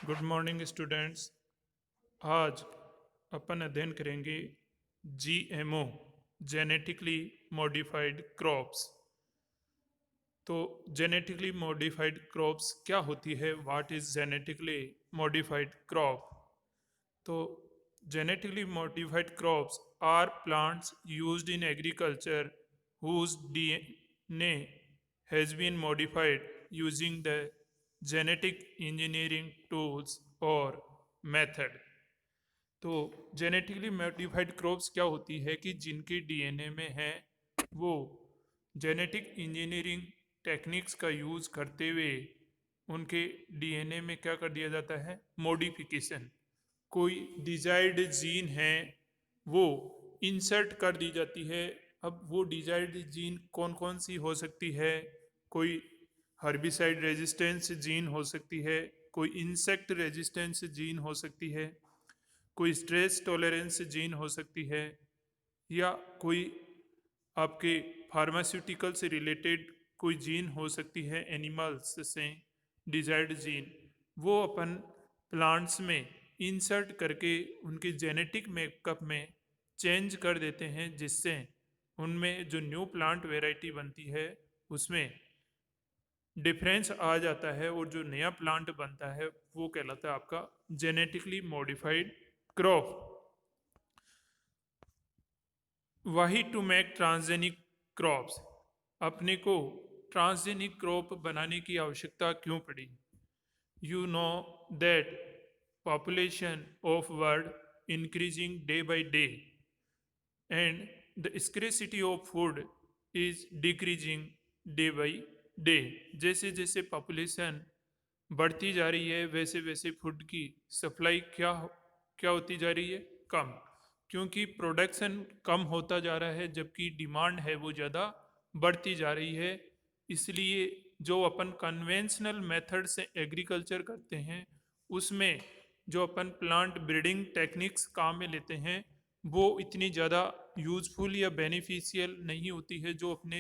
Good morning students. आज अपन अध्ययन करेंगे जीएमओ, जेनेटिकली मॉडिफाइड क्रॉप्स। तो जेनेटिकली मॉडिफाइड क्रॉप्स क्या होती है? What is genetically modified crop? तो genetically modified crops are plants used in agriculture whose DNA has been modified using the genetic engineering tools or method। तो genetically modified crops क्या होती है कि जिनके डीएनए में है वो जेनेटिक इंजीनियरिंग टेक्निक्स का यूज़ करते हुए उनके डीएनए में क्या कर दिया जाता है? मॉडिफिकेशन। कोई डिजायर्ड जीन है वो इंसर्ट कर दी जाती है। अब वो डिजायर्ड जीन कौन कौन सी हो सकती है? कोई हर्बिसाइड रेजिस्टेंस जीन हो सकती है, कोई इंसेक्ट रेजिस्टेंस जीन हो सकती है, कोई स्ट्रेस टॉलरेंस जीन हो सकती है, या कोई आपके फार्मास्यूटिकल से रिलेटेड कोई जीन हो सकती है, एनिमल्स से डिजायर्ड जीन। वो अपन प्लांट्स में इंसर्ट करके उनके जेनेटिक मेकअप में चेंज कर देते हैं, जिससे उनमें जो न्यू प्लांट वैरायटी बनती है उसमें डिफरेंस आ जाता है, और जो नया प्लांट बनता है वो कहलाता है आपका जेनेटिकली मॉडिफाइड क्रॉप। वही टू मेक ट्रांसजेनिक क्रॉप्स। अपने को ट्रांसजेनिक क्रॉप बनाने की आवश्यकता क्यों पड़ी? You know that population of world increasing day by day and the scarcity of food is decreasing day by day। जैसे जैसे पॉपुलेशन बढ़ती जा रही है वैसे वैसे फूड की सप्लाई क्या होती जा रही है? कम। क्योंकि प्रोडक्शन कम होता जा रहा है जबकि डिमांड है वो ज़्यादा बढ़ती जा रही है। इसलिए जो अपन कन्वेंशनल मेथड से एग्रीकल्चर करते हैं उसमें जो अपन प्लांट ब्रीडिंग टेक्निक्स काम में लेते हैं वो इतनी ज़्यादा यूज़फुल या बेनिफिशियल नहीं होती है जो अपने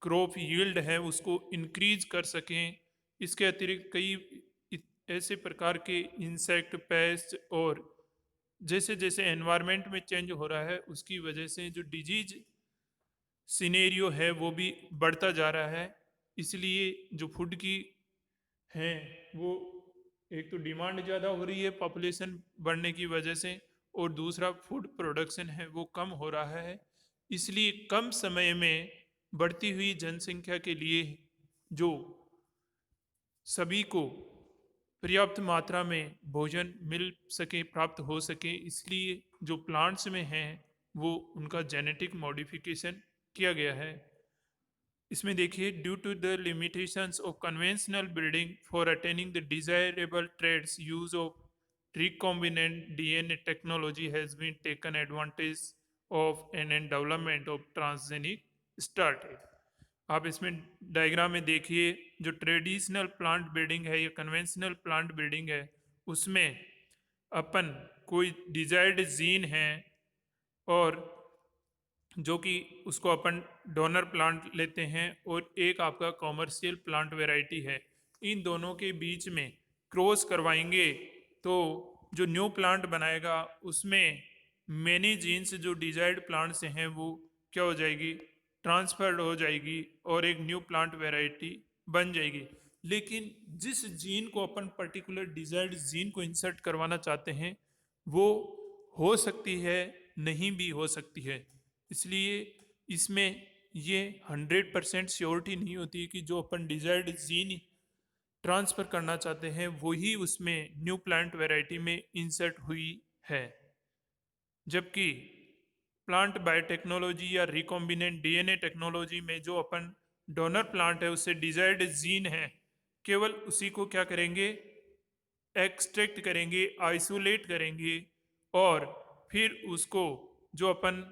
क्रॉप यील्ड है उसको इंक्रीज कर सकें। इसके अतिरिक्त कई ऐसे प्रकार के इंसेक्ट, पेस्ट, और जैसे जैसे एनवायरनमेंट में चेंज हो रहा है उसकी वजह से जो डिजीज सिनेरियो है वो भी बढ़ता जा रहा है। इसलिए जो फूड की है वो एक तो डिमांड ज़्यादा हो रही है पॉपुलेशन बढ़ने की वजह से, और दूसरा फूड प्रोडक्शन है वो कम हो रहा है। इसलिए कम समय में बढ़ती हुई जनसंख्या के लिए जो सभी को पर्याप्त मात्रा में भोजन मिल सके, प्राप्त हो सके, इसलिए जो प्लांट्स में हैं वो उनका जेनेटिक मॉडिफिकेशन किया गया है। इसमें देखिए, due to the limitations of conventional breeding for attaining the desirable traits, use of recombinant DNA technology has been taken advantage of and in development of transgenic started। आप इसमें डायग्राम में देखिए, जो ट्रेडिशनल प्लांट ब्रीडिंग है या conventional plant breeding है उसमें अपन कोई डिजायर्ड जीन है और जो कि उसको अपन डोनर प्लांट लेते हैं और एक आपका कॉमर्शियल प्लांट वैरायटी है, इन दोनों के बीच में क्रॉस करवाएंगे तो जो न्यू प्लांट बनाएगा उसमें मैनी जीन्स जो डिजायर्ड प्लांट से हैं वो क्या हो जाएगी? ट्रांसफर्ड हो जाएगी और एक न्यू प्लांट वैरायटी बन जाएगी। लेकिन जिस जीन को अपन पर्टिकुलर डिजायर्ड जीन को इंसर्ट करवाना चाहते हैं वो हो सकती है, नहीं भी हो सकती है। इसलिए इसमें ये 100% श्योरिटी नहीं होती कि जो अपन डिजायर्ड जीन ट्रांसफ़र करना चाहते हैं वही उसमें न्यू प्लांट वैरायटी में इंसर्ट हुई है। जबकि प्लांट बायोटेक्नोलॉजी या रिकॉम्बिनेंट डीएनए टेक्नोलॉजी में जो अपन डोनर प्लांट है उससे डिजायर्ड जीन है, केवल उसी को क्या करेंगे? एक्सट्रैक्ट करेंगे, आइसोलेट करेंगे, और फिर उसको जो अपन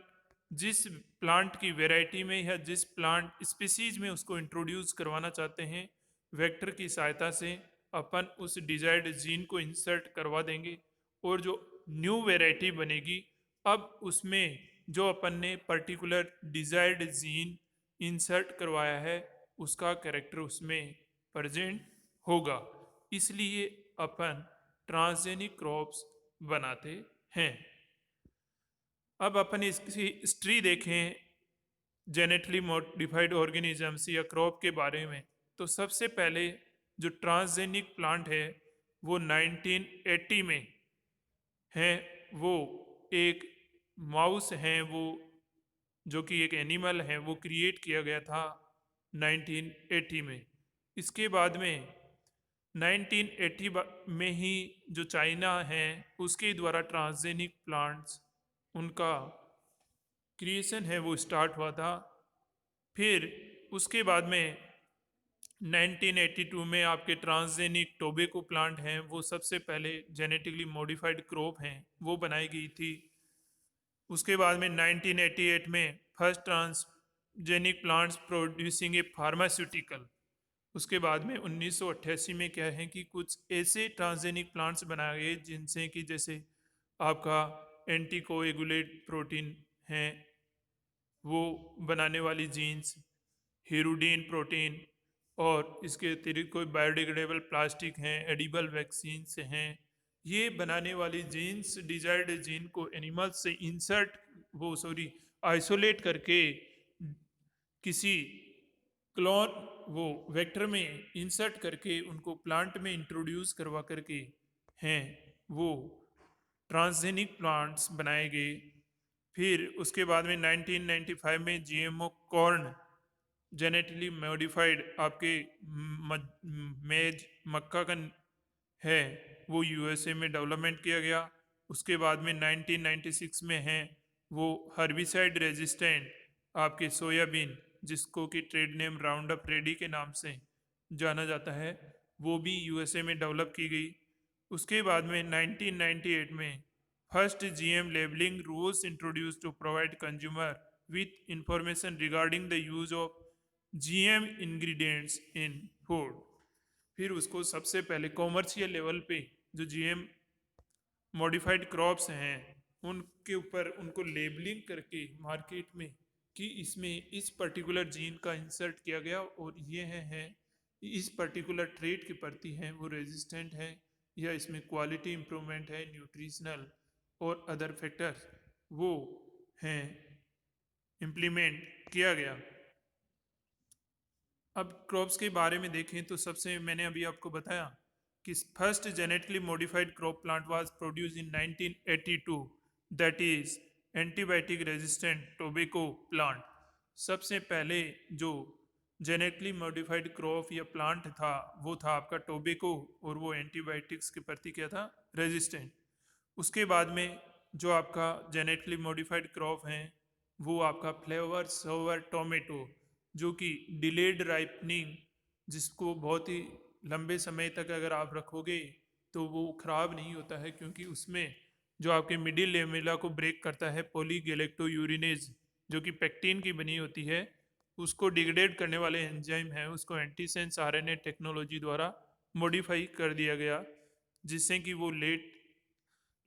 जिस प्लांट की वैरायटी में या जिस प्लांट स्पीसीज में उसको इंट्रोड्यूस करवाना चाहते हैं वेक्टर की सहायता से अपन उस डिजायर्ड जीन को इंसर्ट करवा देंगे, और जो न्यू वैरायटी बनेगी अब उसमें जो अपन ने पर्टिकुलर डिजायर्ड जीन इंसर्ट करवाया है उसका कैरेक्टर उसमें प्रेजेंट होगा। इसलिए अपन ट्रांसजेनिक क्रॉप्स बनाते हैं। अब अपन इसकी हिस्ट्री देखें जेनेटिकली मॉडिफाइड ऑर्गेनिजम्स या क्रॉप के बारे में, तो सबसे पहले जो ट्रांसजेनिक प्लांट है वो 1980 में है। वो एक माउस है, वो जो कि एक एनिमल है, वो क्रिएट किया गया था 1980 में। इसके बाद में 1980 में ही जो चाइना है उसके द्वारा ट्रांसजेनिक प्लांट्स उनका क्रिएशन है वो स्टार्ट हुआ था। फिर उसके बाद में 1982 में आपके ट्रांसजेनिक टोबैको प्लांट हैं, वो सबसे पहले जेनेटिकली मॉडिफाइड क्रॉप हैं, वो बनाई गई थी। उसके बाद में 1988 में फर्स्ट ट्रांसजेनिक प्लांट्स प्रोड्यूसिंग ए फार्मास्यूटिकल। उसके बाद में 1988 में क्या है कि कुछ ऐसे ट्रांसजेनिक प्लांट्स बनाए गए जिनसे कि जैसे आपका एंटीकोएगुलेट प्रोटीन है वो बनाने वाली जीन्स, हिरुडीन प्रोटीन, और इसके अतिरिक्त कोई बायोडिग्रेडेबल प्लास्टिक हैं, एडिबल वैक्सीन्स हैं। ये बनाने वाली जीन्स डिजायर्ड जीन को एनिमल से आइसोलेट करके किसी क्लोन वो वेक्टर में इंसर्ट करके उनको प्लांट में इंट्रोड्यूस करवा करके हैं वो ट्रांसजेनिक प्लांट्स बनाए गए। फिर उसके बाद में 1995 में जीएमओ कॉर्न जेनेटिकली मॉडिफाइड आपके मेज मक्का का है वो यूएसए में डेवलपमेंट किया गया। उसके बाद में 1996 में है वो हर्बिसाइड रेजिस्टेंट आपके सोयाबीन, जिसको कि trade name round up ready के नाम से जाना जाता है, वो भी यूएसए में डेवलप की गई। उसके बाद में 1998 में first GM labelling rules introduce to provide consumer with information regarding the use of GM ingredients in food. फिर उसको सबसे पहले कॉमर्शियल लेवल पे जो जीएम मॉडिफाइड क्रॉप्स हैं उनके ऊपर उनको लेबलिंग करके मार्केट में कि इसमें इस पर्टिकुलर जीन का इंसर्ट किया गया और ये है इस पर्टिकुलर ट्रेट के प्रति हैं वो रेजिस्टेंट है, या इसमें क्वालिटी इम्प्रूवमेंट है, न्यूट्रिशनल और अदर फैक्टर्स वो हैं, इम्प्लीमेंट किया गया। अब क्रॉप्स के बारे में देखें तो सबसे मैंने अभी आपको बताया कि first genetically modified crop plant was produce in 1982, that is antibiotic resistant tobacco plant. सबसे पहले जो जेनेटिकली मॉडिफाइड क्रॉप या प्लांट था वो था आपका टोबैको, और वो एंटीबायोटिक्स के प्रति क्या था, रेजिस्टेंट। उसके बाद में जो आपका जेनेटिकली मॉडिफाइड क्रॉप हैं वो आपका फ्लेवर सोवर टोमेटो, जो कि डिलेड राइपनिंग, जिसको बहुत ही लंबे समय तक अगर आप रखोगे तो वो ख़राब नहीं होता है, क्योंकि उसमें जो आपके मिडिल लेमेला को ब्रेक करता है पॉलीगैलेक्टोयूरिनेज, जो कि पेक्टिन की बनी होती है, उसको डिग्रेड करने वाले एंजाइम है, उसको एंटीसेंस आरएनए टेक्नोलॉजी द्वारा मॉडिफाई कर दिया गया, जिससे कि वो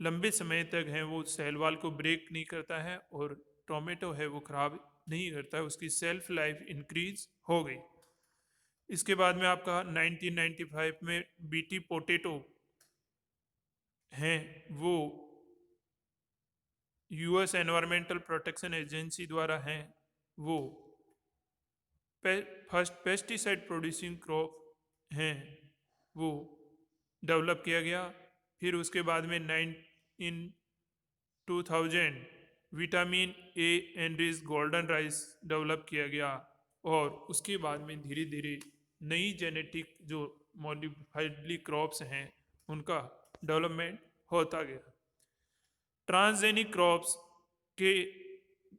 लंबे समय तक है वो सेल वॉल को ब्रेक नहीं करता है, और टोमेटो है वो ख़राब नहीं करता है, उसकी सेल्फ लाइफ इंक्रीज हो गई। इसके बाद में आपका 1995 में बीटी पोटैटो हैं वो यूएस एनवायरमेंटल प्रोटेक्शन एजेंसी द्वारा हैं वो फर्स्ट पेस्टिसाइड प्रोड्यूसिंग क्रॉप हैं वो डेवलप किया गया। फिर उसके बाद में in 2000 vitamin A enrich golden rice develop किया गया, और उसके बाद में धीरे धीरे नई जेनेटिक जो मॉडिफाइडली क्रॉप्स हैं उनका डेवलपमेंट होता गया। ट्रांसजेनिक क्रॉप्स के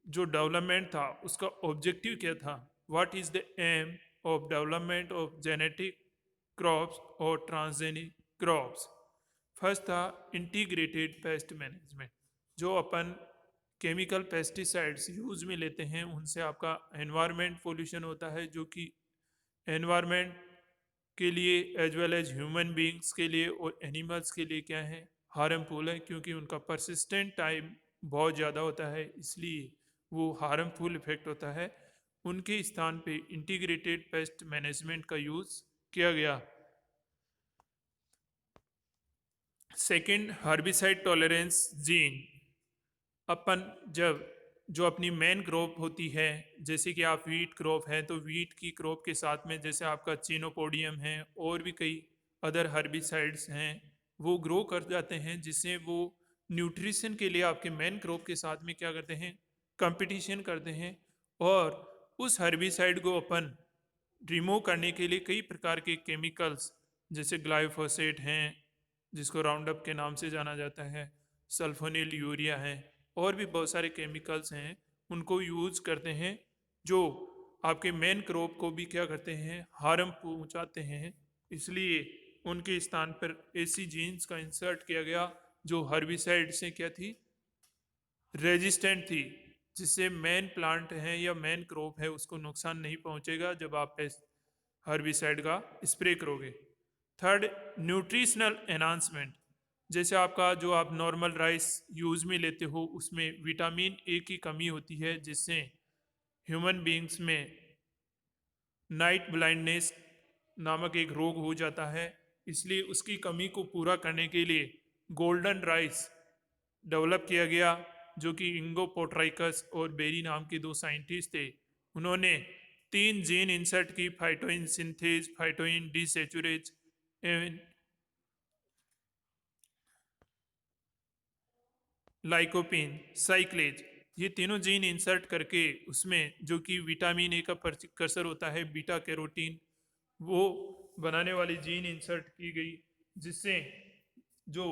जो डेवलपमेंट था उसका ऑब्जेक्टिव क्या था, what is the aim of development of genetic crops और ट्रांसजेनिक क्रॉप्स। फर्स्ट था इंटीग्रेटेड पेस्ट मैनेजमेंट। जो अपन केमिकल पेस्टिसाइड्स यूज में लेते हैं उनसे आपका एनवायरनमेंट पोल्यूशन होता है, जो कि एनवायरनमेंट के लिए as well as human beings के लिए और एनिमल्स के लिए क्या है, हार्मफुल है, क्योंकि उनका परसिस्टेंट टाइम बहुत ज़्यादा होता है, इसलिए वो हार्मफुल इफेक्ट होता है। उनके स्थान पे इंटीग्रेटेड पेस्ट मैनेजमेंट का यूज़ किया गया। Second, herbicide tolerance gene. अपन जब जो अपनी मेन क्रॉप होती है, जैसे कि आप वीट क्रॉप है, तो वीट की क्रॉप के साथ में जैसे आपका चिनोपोडियम है और भी कई अदर हर्बिसाइड्स हैं, वो ग्रो कर जाते हैं, जिससे वो न्यूट्रिशन के लिए आपके मेन क्रॉप के साथ में क्या करते हैं, कंपटीशन करते हैं। और उस हर्बिसाइड को अपन रिमूव करने के लिए कई प्रकार के केमिकल्स, जैसे ग्लाइफोसेट हैं जिसको राउंड अप के नाम से जाना जाता है, सल्फोनिल यूरिया है, और भी बहुत सारे केमिकल्स हैं, उनको यूज करते हैं, जो आपके मेन क्रॉप को भी क्या करते हैं, हार्म पहुंचाते हैं। इसलिए उनके स्थान पर ऐसी जीन्स का इंसर्ट किया गया जो हर्बिसाइड से क्या थी, रेजिस्टेंट थी, जिससे मेन प्लांट है या मेन क्रॉप है उसको नुकसान नहीं पहुंचेगा जब आप हर्बिसाइड का स्प्रे करोगे। Third, nutritional enhancement. जैसे आपका जो आप नॉर्मल राइस यूज में लेते हो उसमें विटामिन ए की कमी होती है, जिससे ह्यूमन बींग्स में नाइट ब्लाइंडनेस नामक एक रोग हो जाता है। इसलिए उसकी कमी को पूरा करने के लिए गोल्डन राइस डेवलप किया गया, जो कि इंगो पोट्राइकस और बेरी नाम के दो साइंटिस्ट थे। उन्होंने 3 जीन इंसर्ट की, फाइटोइन सिंथेज, फाइटोइन डिसेचुरेज एवं लाइकोपिन साइक्लेज। ये तीनों जीन इंसर्ट करके उसमें जो कि विटामिन ए का प्रकर्सर होता है, बीटा कैरोटीन, वो बनाने वाली जीन इंसर्ट की गई, जिससे जो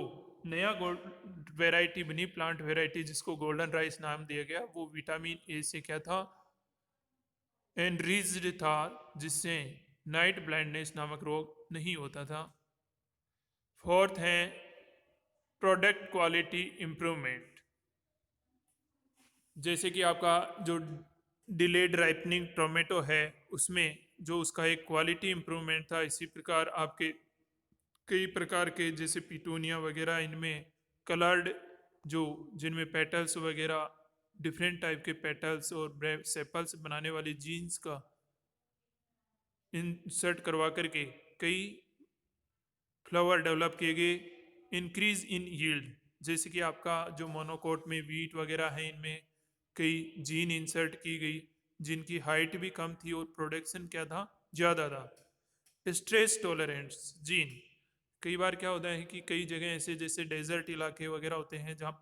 नया गोल्ड वेराइटी बनी, प्लांट वेराइटी जिसको गोल्डन राइस नाम दिया गया, वो विटामिन ए से क्या था, एनरिच्ड था, जिससे नाइट ब्लाइंडनेस नामक रोग नहीं होता था। फोर्थ है प्रोडक्ट क्वालिटी इम्प्रूवमेंट। जैसे कि आपका जो डिलेड राइपनिंग टोमेटो है, उसमें जो उसका एक क्वालिटी इम्प्रूवमेंट था, इसी प्रकार आपके कई प्रकार के जैसे पिटूनिया वगैरह, इनमें कलर्ड जो जिनमें पेटल्स वगैरह डिफरेंट टाइप के पेटल्स और सेपल्स बनाने वाली जीन्स का इंसर्ट करवा करके कई फ्लावर डेवलप किए गए। इंक्रीज इन यील्ड, जैसे कि आपका जो मोनोकोट में वीट वगैरह है, इनमें कई जीन इंसर्ट की गई जिनकी हाइट भी कम थी और प्रोडक्शन क्या था, ज़्यादा था। Stress tolerance gene. कई बार क्या होता है कि कई जगह ऐसे जैसे डेजर्ट इलाके वगैरह होते हैं जहाँ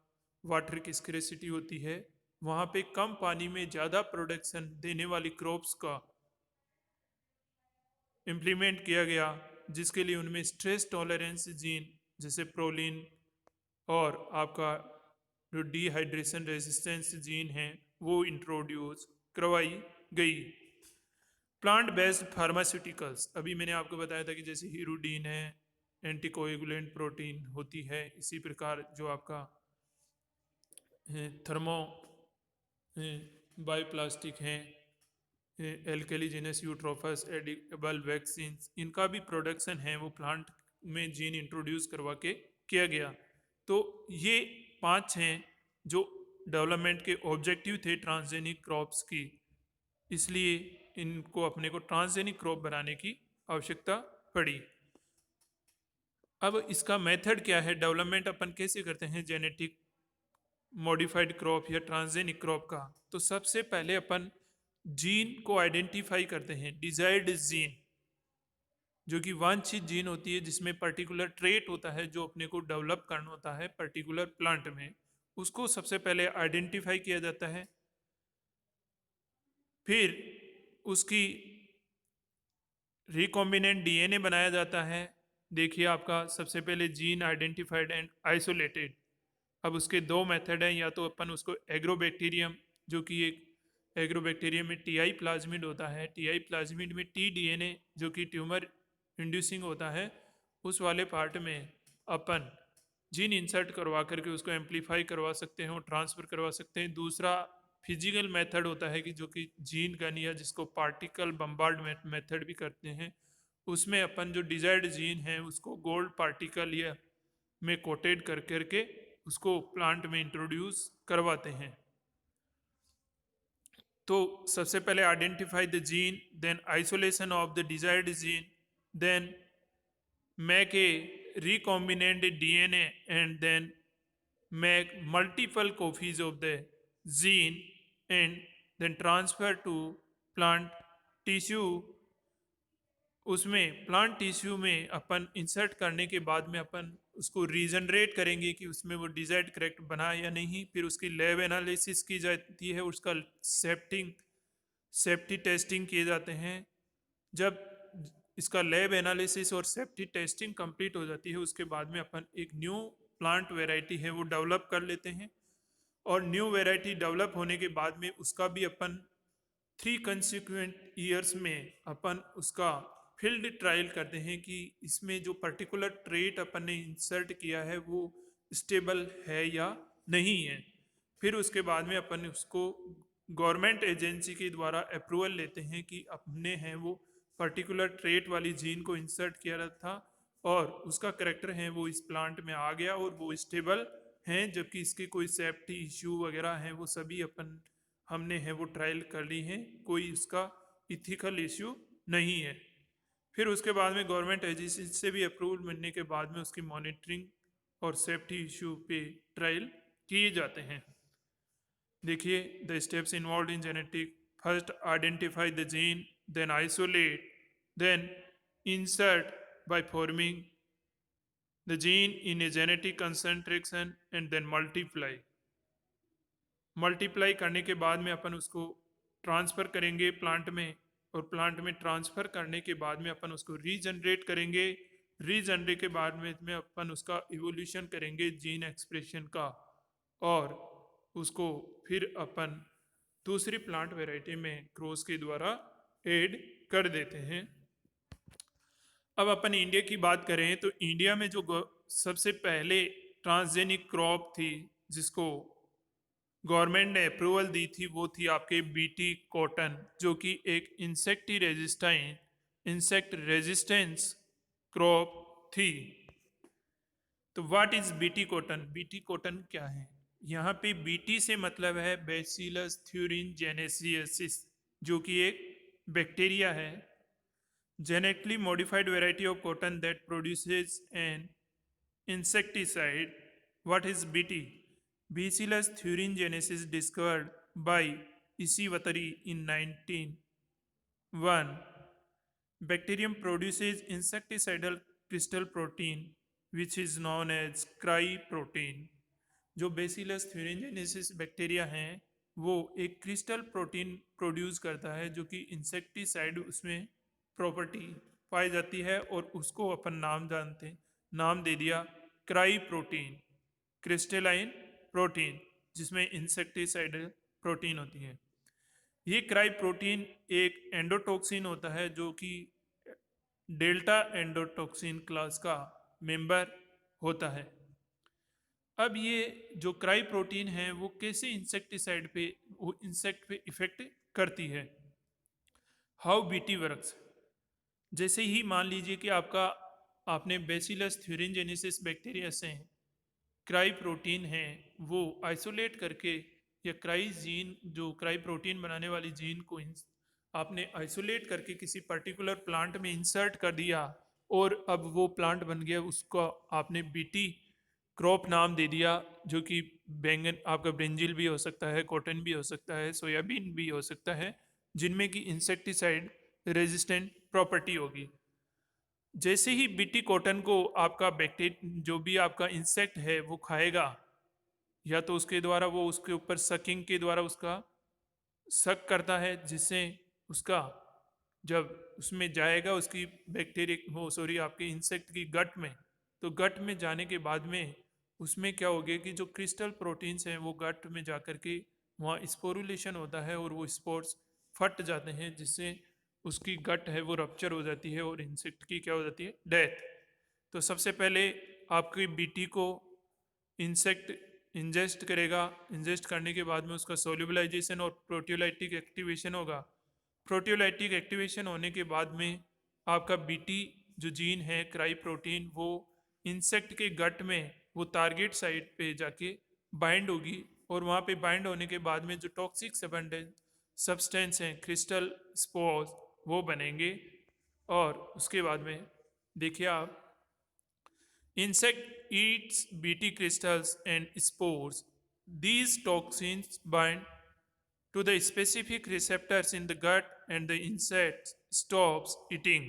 वाटर की स्क्रेसिटी होती है, वहाँ पे कम पानी में ज़्यादा प्रोडक्शन देने वाली क्रॉप्स का इम्प्लीमेंट किया गया, जिसके लिए उनमें स्ट्रेस टॉलरेंस जीन जैसे प्रोलिन और आपका जो डिहाइड्रेशन रेजिस्टेंस जीन है वो इंट्रोड्यूस करवाई गई। प्लांट बेस्ड फार्मास्यूटिकल्स, अभी मैंने आपको बताया था कि जैसे हीरोडीन है, एंटीकोएगुलेंट प्रोटीन होती है, इसी प्रकार जो आपका थर्मो बायोप्लास्टिक हैं, एल्केलीजेनस यूट्रोफस, एडिबल वैक्सीन, इनका भी प्रोडक्शन है वो प्लांट में जीन इंट्रोड्यूस करवा के किया गया। तो ये 5 हैं जो डेवलपमेंट के ऑब्जेक्टिव थे ट्रांसजेनिक क्रॉप्स की, इसलिए इनको अपने को ट्रांसजेनिक क्रॉप बनाने की आवश्यकता पड़ी। अब इसका मेथड क्या है, डेवलपमेंट अपन कैसे करते हैं जेनेटिक मॉडिफाइड क्रॉप या ट्रांसजेनिक क्रॉप का। तो सबसे पहले अपन जीन को आइडेंटिफाई करते हैं, डिजायर्ड जीन, जो कि वांछित जीन होती है, जिसमें पर्टिकुलर ट्रेट होता है जो अपने को डेवलप करना होता है पर्टिकुलर प्लांट में, उसको सबसे पहले आइडेंटिफाई किया जाता है। फिर उसकी रिकॉम्बिनेंट डीएनए बनाया जाता है। देखिए आपका सबसे पहले जीन आइडेंटिफाइड एंड आइसोलेटेड। अब उसके दो मेथड हैं, या तो अपन उसको एग्रोबैक्टीरियम, जो कि एक एग्रोबैक्टीरियम में टीआई प्लाज्मिड होता है, टीआई प्लाज्मिड में टी डीएनए जो कि ट्यूमर इंड्यूसिंग होता है, उस वाले पार्ट में अपन जीन इंसर्ट करवा करके उसको एम्पलीफाई करवा सकते हैं और ट्रांसफ़र करवा सकते हैं। दूसरा फिजिकल मेथड होता है कि जो कि जीन गन या जिसको पार्टिकल बम्बार्ड मेथड भी करते हैं, उसमें अपन जो डिजायर्ड जीन है उसको गोल्ड पार्टिकल या में कोटेड कर करके उसको प्लांट में इंट्रोड्यूस करवाते हैं। तो सबसे पहले identify the gene, then isolation of the desired gene, then make a recombinant DNA and then make multiple copies of the gene and then transfer to plant tissue. उसमें प्लांट टिश्यू में अपन insert करने के बाद में अपन उसको regenerate करेंगे कि उसमें वो डिजायर्ड करेक्ट बना या नहीं। फिर उसकी लैब एनालिसिस की जाती है, उसका सेफ्टी टेस्टिंग किए जाते हैं। जब इसका लैब एनालिसिस और सेफ्टी टेस्टिंग कंप्लीट हो जाती है, उसके बाद में अपन एक न्यू प्लांट वैरायटी है वो डेवलप कर लेते हैं। और न्यू वैरायटी डेवलप होने के बाद में उसका भी अपन 3 कंसिक्वेंट ईयर्स में अपन उसका फील्ड ट्रायल करते हैं कि इसमें जो पर्टिकुलर ट्रेट अपन ने इंसर्ट किया है वो स्टेबल है या नहीं है। फिर उसके बाद में अपन उसको गवर्नमेंट एजेंसी के द्वारा अप्रूवल लेते हैं कि अपने हैं वो पर्टिकुलर ट्रेट वाली जीन को इंसर्ट किया था और उसका करेक्टर है वो इस प्लांट में आ गया और वो स्टेबल हैं, जबकि इसके कोई सेफ्टी इश्यू वगैरह हैं वो सभी अपन हमने है वो ट्रायल कर ली हैं, कोई इसका इथिकल इश्यू नहीं है। फिर उसके बाद में गवर्नमेंट एजेंसी से भी अप्रूवल मिलने के बाद में उसकी मॉनिटरिंग और सेफ्टी इश्यू पे ट्रायल किए जाते हैं। देखिए the steps involve in genetic: first identify the gene, then isolate, then insert by forming the gene in a genetic concentration and then multiply करने के बाद में अपन उसको ट्रांसफ़र करेंगे प्लांट में, और प्लांट में ट्रांसफ़र करने के बाद में अपन उसको रीजनरेट करेंगे। रीजनरेट के बाद में अपन उसका इवोल्यूशन करेंगे जीन एक्सप्रेशन का, और उसको फिर अपन दूसरी प्लांट वैरायटी में क्रॉस के द्वारा ऐड कर देते हैं। अब अपन इंडिया की बात करें तो इंडिया में जो सबसे पहले ट्रांसजेनिक क्रॉप थी जिसको गवर्नमेंट ने अप्रूवल दी थी वो थी आपके बीटी कॉटन, जो कि एक इंसेक्ट रेजिस्टेंस क्रॉप थी। तो what is BT cotton? BT cotton क्या है? यहाँ पे बीटी से मतलब है बैसिलस thuringiensis, जो कि एक बैक्टीरिया है। Genetically modified variety of cotton that produces an insecticide. What is BT? Bacillus thuringiensis discovered by Isivatari in 1901. Bacterium produces insecticidal crystal protein which is known as cryprotein. जो bacillus thuringiensis bacteria हैं वो एक crystal protein produce करता है जो कि insecticide उसमें property पाई जाती है, और उसको अपन नाम दे दिया क्राई प्रोटीन, क्रिस्टलाइन प्रोटीन, जिसमें इंसेक्टिसाइडल प्रोटीन होती है। ये क्राई प्रोटीन एक एंडोटॉक्सिन होता है जो कि डेल्टा एंडोटॉक्सिन क्लास का मेंबर होता है। अब ये जो क्राई प्रोटीन है वो कैसे इंसेक्ट पे इफेक्ट करती है? How BT works. जैसे ही मान लीजिए कि आपने बेसिलस थ्यूरिंजेनेसिस बैक्टीरिया से क्राई प्रोटीन है वो आइसोलेट करके, या क्राई प्रोटीन बनाने वाली जीन को आपने आइसोलेट करके किसी पर्टिकुलर प्लांट में इंसर्ट कर दिया, और अब वो प्लांट बन गया, उसको आपने बीटी क्रॉप नाम दे दिया, जो कि बैंगन आपका ब्रिंजिल भी हो सकता है, कॉटन भी हो सकता है, सोयाबीन भी हो सकता है, जिनमें कि इंसेक्टिसाइड रेजिस्टेंट प्रॉपर्टी होगी। जैसे ही बीटी कॉटन को आपका जो भी आपका इंसेक्ट है वो खाएगा, या तो उसके द्वारा वो उसके ऊपर सकिंग के द्वारा उसका सक करता है, जिससे उसका जब उसमें जाएगा उसकी आपके इंसेक्ट की गट में, तो गट में जाने के बाद में उसमें क्या होगा कि जो क्रिस्टल प्रोटीन्स हैं वो गट में जा कर के वहाँ स्पोरुलेशन होता है और वो स्पोर्स फट जाते हैं, जिससे उसकी गट है वो रप्चर हो जाती है और इंसेक्ट की क्या हो जाती है, डेथ। तो सबसे पहले आपकी बीटी को इंसेक्ट इंजेस्ट करेगा, इंजेस्ट करने के बाद में उसका सोल्यूबलाइजेशन और प्रोटियोलाइटिक एक्टिवेशन होगा। प्रोटियोलाइटिक एक्टिवेशन होने के बाद में आपका बीटी जो जीन है क्राई प्रोटीन वो इंसेक्ट के गट में वो टारगेट साइट पे जाके बाइंड होगी, और वहाँ पे बाइंड होने के बाद में जो टॉक्सिक सब्सटेंस हैं क्रिस्टल स्पोर्स वो बनेंगे। और उसके बाद में देखिए आप Insect eats Bt crystals and spores. These toxins bind to the specific receptors in the gut and the insect stops eating.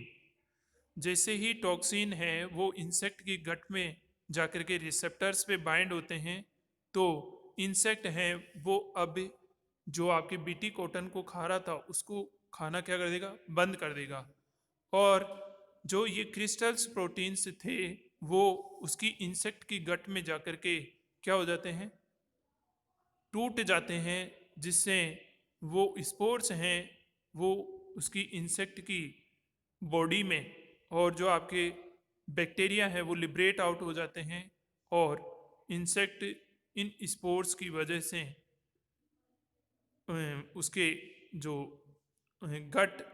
जैसे ही टॉक्सिन है वो इंसेक्ट की गट में जाकर के रिसेप्टर्स पे बाइंड होते हैं, तो इंसेक्ट हैं वो अब जो आपके बीटी कॉटन को खा रहा था उसको खाना क्या कर देगा, बंद कर देगा। और जो ये क्रिस्टल्स प्रोटीन्स थे वो उसकी इंसेक्ट की गट में जाकर के क्या हो जाते हैं, टूट जाते हैं, जिससे वो स्पोर्स हैं वो उसकी इंसेक्ट की बॉडी में, और जो आपके बैक्टीरिया है वो लिबरेट आउट हो जाते हैं, और इंसेक्ट इन स्पोर्स की वजह से उसके जो गट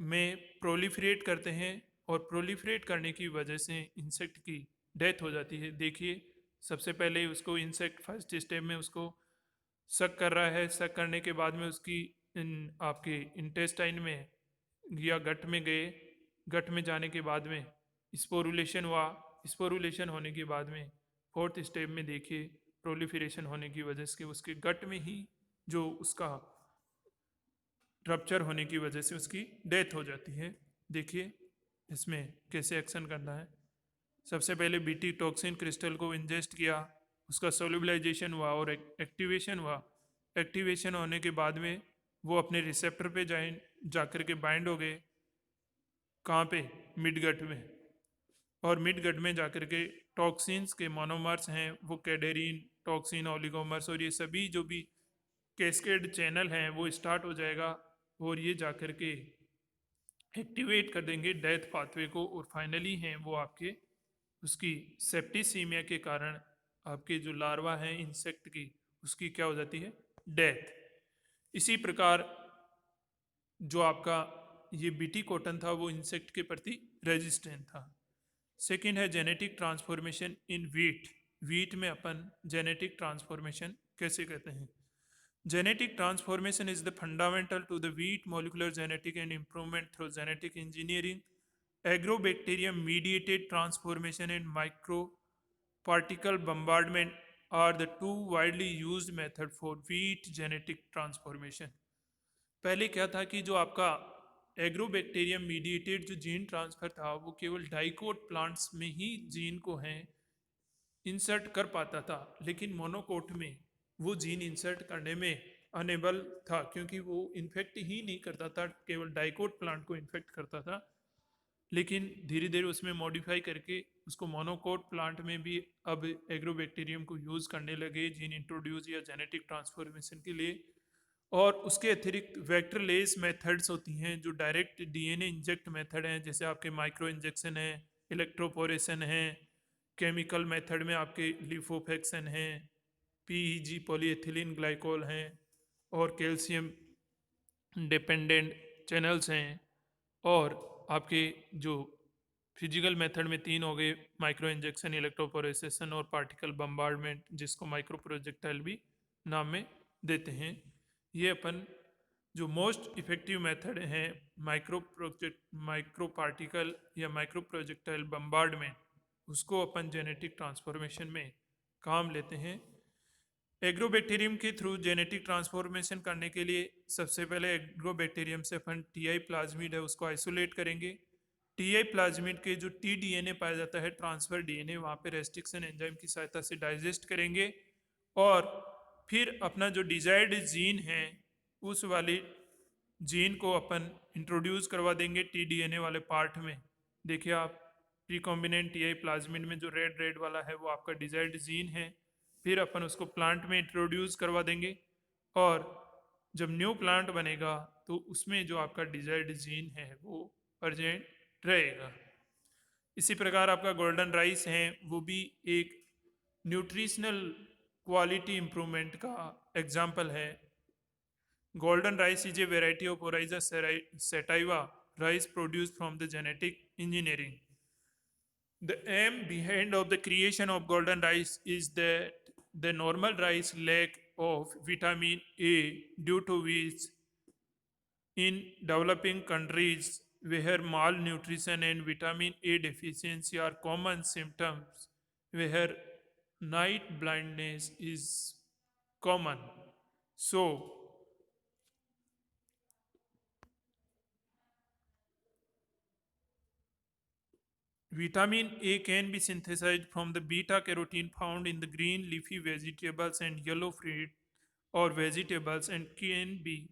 में प्रोलिफरेट करते हैं, और प्रोलिफरेट करने की वजह से इंसेक्ट की डेथ हो जाती है। देखिए, सबसे पहले उसको इंसेक्ट फर्स्ट स्टेप में उसको सक कर रहा है, सक करने के बाद में उसकी आपके इंटेस्टाइन में या गट में गए, गट में जाने के बाद में स्पोरुलेशन हुआ, स्पोरुलेशन होने के बाद में फोर्थ स्टेप में देखिए प्रोलिफरेशन होने की वजह से उसके गट में ही जो उसका रप्चर होने की वजह से उसकी डेथ हो जाती है। देखिए इसमें कैसे एक्शन करना है। सबसे पहले बीटी टॉक्सिन क्रिस्टल को इंजेस्ट किया, उसका सोल्यूबलाइजेशन हुआ और एक्टिवेशन हुआ। एक्टिवेशन होने के बाद में वो अपने रिसेप्टर पे जाकर के बाइंड हो गए, कहाँ पे, मिड गट में। और मिड गट में जाकर के टॉक्सिन्स के मोनोमर्स हैं वो कैडेरिन, टॉक्सिन, ओलिगोमर्स और ये सभी जो भी कैस्केड चैनल हैं वो स्टार्ट हो जाएगा, और ये जाकर के एक्टिवेट कर देंगे डेथ पाथवे को, और फाइनली हैं वो आपके उसकी सेप्टिसीमिया के कारण आपके जो लार्वा हैं इंसेक्ट की उसकी क्या हो जाती है, डेथ। इसी प्रकार जो आपका ये बीटी कॉटन था वो इंसेक्ट के प्रति रेजिस्टेंट था। सेकेंड है genetic transformation in wheat. Wheat में अपन जेनेटिक ट्रांसफॉर्मेशन कैसे कहते हैं। Genetic transformation is the fundamental to the wheat molecular genetic and improvement through genetic engineering, agrobacterium mediated transformation and micro particle bombardment are the two widely used method for wheat genetic transformation। पहले क्या था कि जो आपका agrobacterium mediated जो gene transfer था वो केवल डाइकोट प्लांट्स में ही जीन को है इंसर्ट कर पाता था, लेकिन मोनोकोट में वो जीन इंसर्ट करने में अनेबल था, क्योंकि वो इन्फेक्ट ही नहीं करता था, केवल डाइकोट प्लांट को इन्फेक्ट करता था। लेकिन धीरे धीरे उसमें मॉडिफाई करके उसको मोनोकोट प्लांट में भी अब एग्रोबैक्टीरियम को यूज़ करने लगे जीन इंट्रोड्यूस या जेनेटिक ट्रांसफॉर्मेशन के लिए। और उसके अतिरिक्त वेक्टरलेस मेथड्स होती हैं जो डायरेक्ट डीएनए इंजेक्ट मेथड हैं, जैसे आपके माइक्रो इंजेक्शन है, इलेक्ट्रोपोरेशन है, केमिकल मेथड में आपके लिफोफेक्शन हैं, पीईजी पॉलीएथिलीन ग्लाइकोल हैं, और कैल्शियम डिपेंडेंट चैनल्स हैं। और आपके जो फिजिकल मेथड में तीन हो गए, माइक्रो इंजेक्शन, इलेक्ट्रोपोरेशन और पार्टिकल बम्बार्डमेंट, जिसको माइक्रो प्रोजेक्टाइल भी नाम में देते हैं। ये अपन जो मोस्ट इफेक्टिव मेथड हैं माइक्रो पार्टिकल या माइक्रो प्रोजेक्टाइल बम्बार्डमेंट, उसको अपन जेनेटिक ट्रांसफॉर्मेशन में काम लेते हैं। एग्रोबैक्टीरियम के थ्रू जेनेटिक ट्रांसफॉर्मेशन करने के लिए सबसे पहले एग्रोबैक्टीरियम से अपन टीआई प्लाज्मिड है उसको आइसोलेट करेंगे। टीआई प्लाज्मिड के जो टीडीएनए पाया जाता है ट्रांसफर डीएनए, वहाँ पे रेस्ट्रिक्शन एंजाइम की सहायता से डाइजेस्ट करेंगे, और फिर अपना जो डिजायर्ड जीन है उस वाले जीन को अपन इंट्रोड्यूस करवा देंगे टीडीएनए वाले पार्ट में। देखिए आप रिकॉम्बिनेंट टीआई प्लाज्मिड में जो रेड रेड वाला है वो आपका डिजायर्ड जीन है। फिर अपन उसको प्लांट में इंट्रोड्यूस करवा देंगे, और जब न्यू प्लांट बनेगा तो उसमें जो आपका डिजायर्ड जीन है वो प्रेजेंट रहेगा। इसी प्रकार आपका गोल्डन राइस है वो भी एक न्यूट्रिशनल क्वालिटी इम्प्रूवमेंट का एग्जाम्पल है। Golden rice is a variety of Oryza sativa rice produced from the genetic engineering. The aim behind of the creation of golden rice is that the normal rice lack of vitamin A, due to which in developing countries where malnutrition and vitamin A deficiency are common symptoms, where night blindness is common. So, vitamin A can be synthesized from the beta carotene found in the green leafy vegetables and yellow fruit or vegetables and can be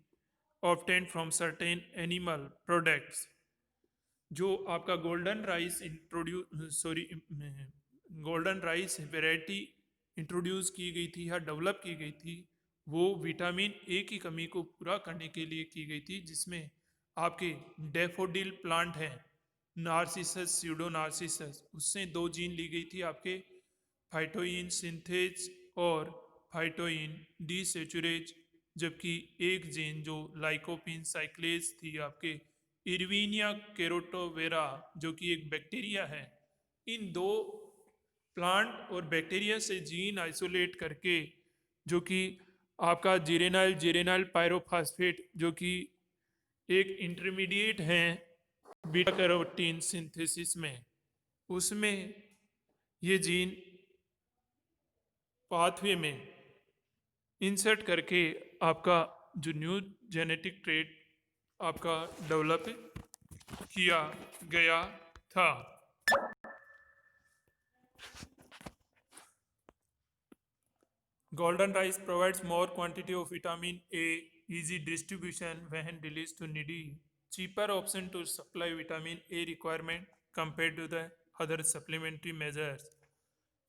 obtained from certain animal products. जो आपका golden rice variety introduce की गई थी या develop की गई थी, वो विटामिन ए की कमी को पूरा करने के लिए की गई थी, जिसमें आपके डैफोडिल प्लांट है, नार्सिसस स्यूडो नार्सिसस, उससे दो जीन ली गई थी आपके फाइटोइन सिंथेज और फाइटोइन डीसेचुरेज, जबकि एक जीन जो लाइकोपिन साइक्लेज थी आपके इरविनिया केरोटोवेरा जो कि एक बैक्टीरिया है, इन दो प्लांट और बैक्टीरिया से जीन आइसोलेट करके, जो कि आपका जीरेनाइल जीरेनाइल पायरोफास्फेट जो कि एक इंटरमीडिएट है बीटा कैरोटीन सिंथेसिस में, उसमें ये जीन पाथवे में इंसर्ट करके आपका जो न्यू जेनेटिक ट्रेट आपका डेवलप किया गया था. Golden rice provides more quantity of vitamin A, easy distribution when released to needy, cheaper option to supply vitamin A requirement compared to the other supplementary measures,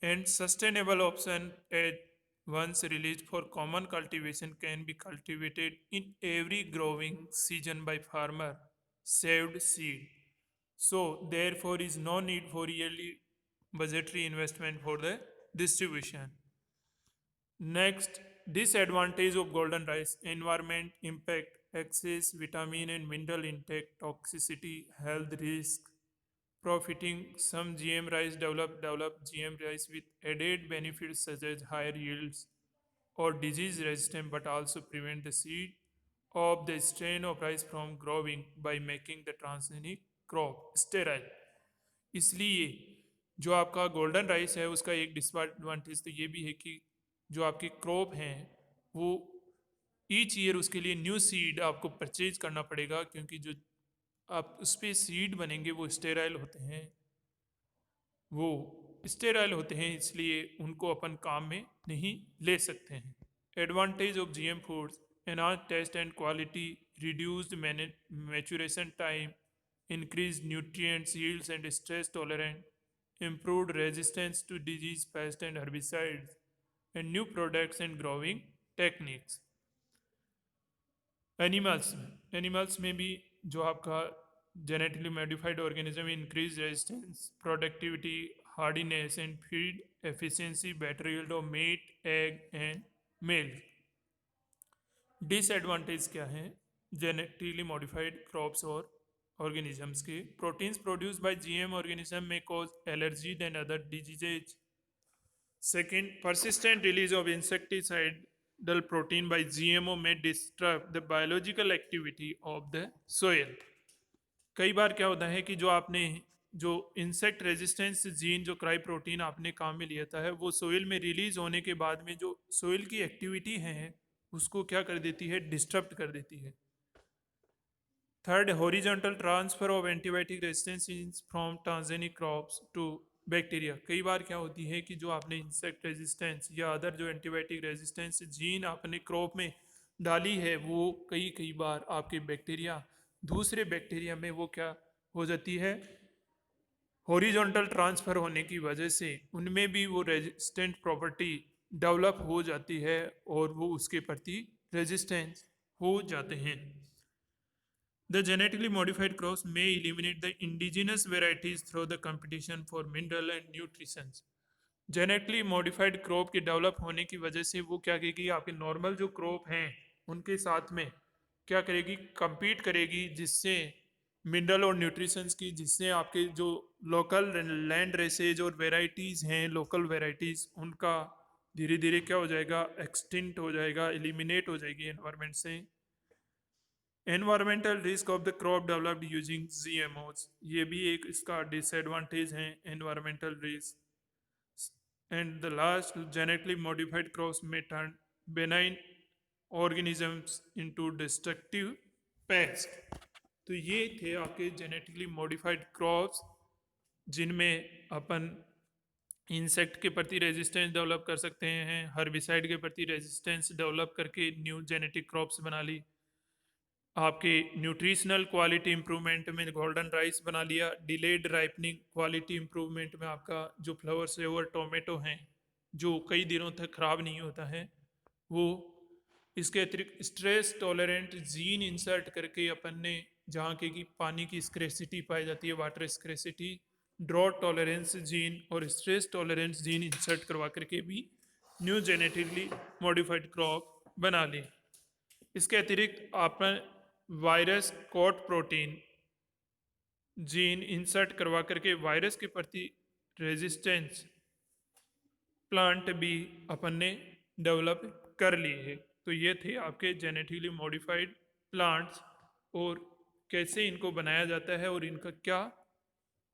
and sustainable option at once released for common cultivation can be cultivated in every growing season by farmer, saved seed. So therefore is no need for yearly budgetary investment for the distribution. Next, disadvantage of golden rice: environment impact, excess vitamin and mineral intake, toxicity, health risk. Profiting: some GM rice develop GM rice with added benefits such as higher yields or disease resistant, but also prevent the seed of the strain of rice from growing by making the transgenic crop sterile. इसलिए जो आपका golden rice है उसका एक disadvantage तो ये भी है कि जो आपके क्रॉप हैं वो ईच ईयर उसके लिए न्यू सीड आपको परचेज करना पड़ेगा, क्योंकि जो आप उस पर सीड बनेंगे वो स्टेराइल होते हैं, इसलिए उनको अपन काम में नहीं ले सकते हैं. Advantage of GM foods: enhance taste and quality, reduced maturation time, increased nutrients yields and stress tolerant, improved resistance to disease, pests and herbicides, and new products and growing techniques. Animals में भी जो आपका genetically modified organism increase resistance, productivity, hardiness and feed efficiency, better yield of meat, egg and milk. Disadvantage क्या है genetically modified crops और organisms के? Proteins produced by GM organism may cause allergies and other diseases. Second, persistent release of insecticidal protein by GMO may disrupt the biological activity of the soil. कई बार क्या होता है कि जो insect resistance gene जो cry protein आपने काम में लिया था है, वो सोइल में रिलीज होने के बाद में जो सोइल की एक्टिविटी है उसको क्या कर देती है, डिस्टर्ब कर देती है. Third, horizontal transfer of antibiotic resistance from transgenic crops to bacteria. कई बार क्या होती है कि जो आपने इंसेक्ट रेजिस्टेंस या अदर जो एंटीबायोटिक रेजिस्टेंस जीन आपने क्रॉप में डाली है, वो कई बार आपके बैक्टीरिया दूसरे बैक्टीरिया में वो क्या हो जाती है, हॉरिजॉन्टल ट्रांसफ़र होने की वजह से उनमें भी वो रेजिस्टेंट प्रॉपर्टी डेवलप हो जाती है और वो उसके प्रति रेजिस्टेंस हो जाते हैं. The genetically modified crops may eliminate the indigenous varieties through the competition for mineral and nutrition. Genetically modified crop के डेवलप होने की वजह से वो क्या करेगी, आपके नॉर्मल जो क्रॉप हैं उनके साथ में क्या करेगी, compete करेगी, जिससे मिनरल और न्यूट्रिशंस की, जिससे आपके जो लोकल लैंड रेसेज और वेराइटीज़ हैं, लोकल वेराइटीज़, उनका धीरे धीरे क्या हो जाएगा, एक्सटिंक्ट हो जाएगा, एलिमिनेट हो जाएगी एनवायरनमेंट से. Environmental risk of the crop developed using GMOs, ये भी एक इसका डिसएडवांटेज है, environmental risk. And the last, genetically modified crops may turn benign organisms into destructive pests. तो ये थे आपके जेनेटिकली मॉडिफाइड क्रॉप्स जिनमें अपन इंसेक्ट के प्रति रेजिस्टेंस डेवलप कर सकते हैं, हर्बिसाइड के प्रति रेजिस्टेंस डेवलप करके न्यू जेनेटिक क्रॉप्स बना ली, आपके न्यूट्रिशनल क्वालिटी इंप्रूवमेंट में गोल्डन राइस बना लिया, डिलेड राइपनिंग क्वालिटी इंप्रूवमेंट में आपका जो फ्लावर सेवर टोमेटो हैं जो कई दिनों तक ख़राब नहीं होता है वो, इसके अतिरिक्त स्ट्रेस टॉलरेंट जीन इंसर्ट करके अपन ने जहाँ के कि पानी की स्क्रेसिटी पाई जाती है, वाटर स्क्रेसिटी, ड्रॉट टॉलरेंस जीन और स्ट्रेस टॉलरेंस जीन इंसर्ट करवा करके भी न्यू जेनेटिकली मॉडिफाइड क्रॉप बना ली। इसके अतिरिक्त आपने virus coat protein gene insert करवा करके वायरस के प्रति रेजिस्टेंस प्लांट भी अपन ने डेवलप कर लिए है। तो ये थे आपके जेनेटिकली मॉडिफाइड प्लांट्स और कैसे इनको बनाया जाता है और इनका क्या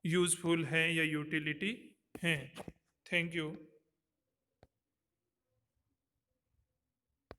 यूज़फुल है या यूटिलिटी है। Thank you.